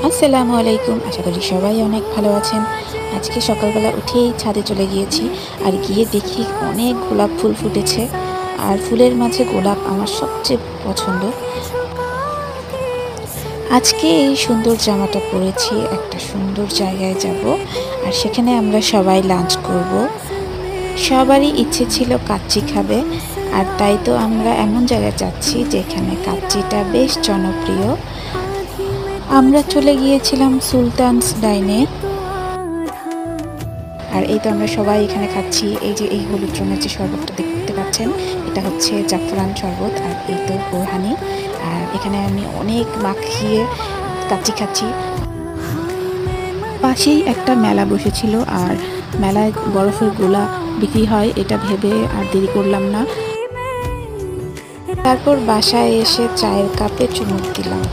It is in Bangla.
আসসালামু আলাইকুম। আশা করি সবাই অনেক ভালো আছেন। আজকে সকালবেলা উঠেই ছাদে চলে গিয়েছি, আর গিয়ে দেখি অনেক গোলাপ ফুল ফুটেছে। আর ফুলের মাঝে গোলাপ আমার সবচেয়ে পছন্দ। আজকে এই সুন্দর জামাটা পরেছি, একটা সুন্দর জায়গায় যাব, আর সেখানে আমরা সবাই লাঞ্চ করব। সবারই ইচ্ছে ছিল কাচ্চি খাবে, আর তাই তো আমরা এমন জায়গায় যাচ্ছি যেখানে কাচ্চিটা বেশ জনপ্রিয়। আমরা চলে গিয়েছিলাম সুলতানস ডাইনে। আর এই তো আমরা সবাই এখানে খাচ্ছি। এই যে এই হলুদ রঙের যে শরবতটা দেখতে পাচ্ছেন, এটা হচ্ছে জাফরান শরবত, আর এই তো বোরহানি। আর এখানে আমি অনেক মাখিয়ে কাচ্চি খাচ্ছি। পাশেই একটা মেলা বসেছিল, আর মেলায় বরফের গোলা বিক্রি হয়, এটা ভেবে আর দেরি করলাম না। তারপর বাসায় এসে চায়ের কাপে চুমুক দিলাম।